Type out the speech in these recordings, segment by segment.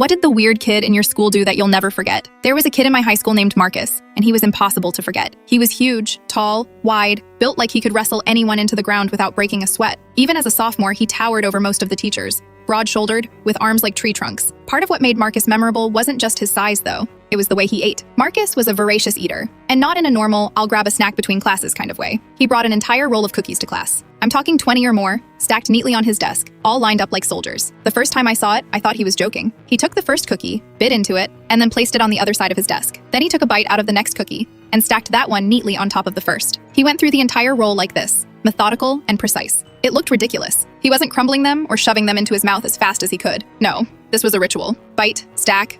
What did the weird kid in your school do that you'll never forget? There was a kid in my high school named Marcus, and he was impossible to forget. He was huge, tall, wide, built like he could wrestle anyone into the ground without breaking a sweat. Even as a sophomore, he towered over most of the teachers, broad-shouldered, with arms like tree trunks. Part of what made Marcus memorable wasn't just his size, though. It was the way he ate. Marcus was a voracious eater, and not in a normal, I'll grab a snack between classes kind of way. He brought an entire roll of cookies to class. I'm talking 20 or more, stacked neatly on his desk, all lined up like soldiers. The first time I saw it, I thought he was joking. He took the first cookie, bit into it, and then placed it on the other side of his desk. Then he took a bite out of the next cookie and stacked that one neatly on top of the first. He went through the entire roll like this, methodical and precise. It looked ridiculous. He wasn't crumbling them or shoving them into his mouth as fast as he could. No, this was a ritual. Bite, stack,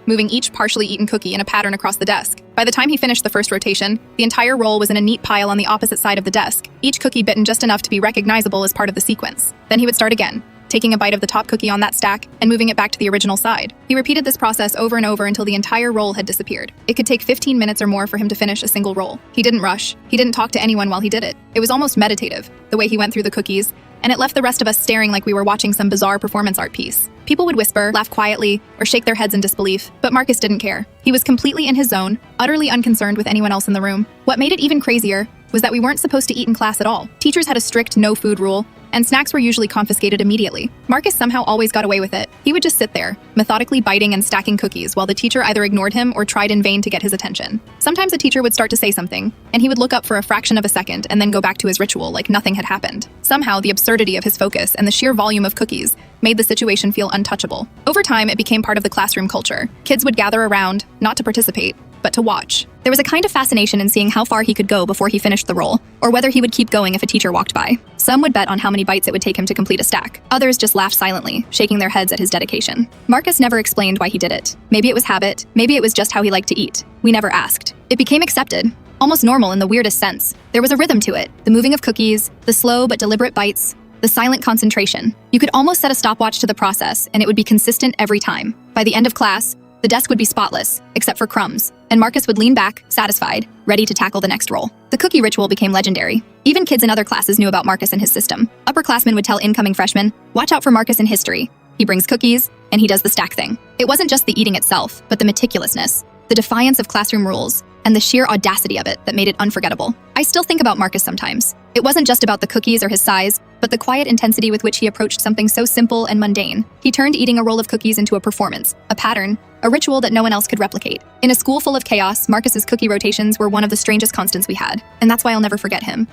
moving each partially eaten cookie in a pattern across the desk. By the time he finished the first rotation, the entire roll was in a neat pile on the opposite side of the desk, each cookie bitten just enough to be recognizable as part of the sequence. Then he would start again, taking a bite of the top cookie on that stack and moving it back to the original side. He repeated this process over and over until the entire roll had disappeared. It could take 15 minutes or more for him to finish a single roll. He didn't rush. He didn't talk to anyone while he did it. It was almost meditative, the way he went through the cookies, and it left the rest of us staring like we were watching some bizarre performance art piece. People would whisper, laugh quietly, or shake their heads in disbelief, but Marcus didn't care. He was completely in his zone, utterly unconcerned with anyone else in the room. What made it even crazier was that we weren't supposed to eat in class at all. Teachers had a strict no food rule, and snacks were usually confiscated immediately. Marcus somehow always got away with it. He would just sit there, methodically biting and stacking cookies while the teacher either ignored him or tried in vain to get his attention. Sometimes a teacher would start to say something, and he would look up for a fraction of a second and then go back to his ritual like nothing had happened. Somehow, the absurdity of his focus and the sheer volume of cookies made the situation feel untouchable. Over time, it became part of the classroom culture. Kids would gather around, not to participate, but to watch. There was a kind of fascination in seeing how far he could go before he finished the roll, or whether he would keep going if a teacher walked by. Some would bet on how many bites it would take him to complete a stack. Others just laughed silently, shaking their heads at his dedication. Marcus never explained why he did it. Maybe it was habit, maybe it was just how he liked to eat. We never asked. It became accepted, almost normal in the weirdest sense. There was a rhythm to it, the moving of cookies, the slow but deliberate bites, the silent concentration. You could almost set a stopwatch to the process, and it would be consistent every time. By the end of class, the desk would be spotless, except for crumbs, and Marcus would lean back, satisfied, ready to tackle the next roll. The cookie ritual became legendary. Even kids in other classes knew about Marcus and his system. Upperclassmen would tell incoming freshmen, "Watch out for Marcus in history. He brings cookies, and he does the stack thing." It wasn't just the eating itself, but the meticulousness, the defiance of classroom rules, and the sheer audacity of it that made it unforgettable. I still think about Marcus sometimes. It wasn't just about the cookies or his size, but the quiet intensity with which he approached something so simple and mundane. He turned eating a roll of cookies into a performance, a pattern, a ritual that no one else could replicate. In a school full of chaos, Marcus's cookie rotations were one of the strangest constants we had, and that's why I'll never forget him.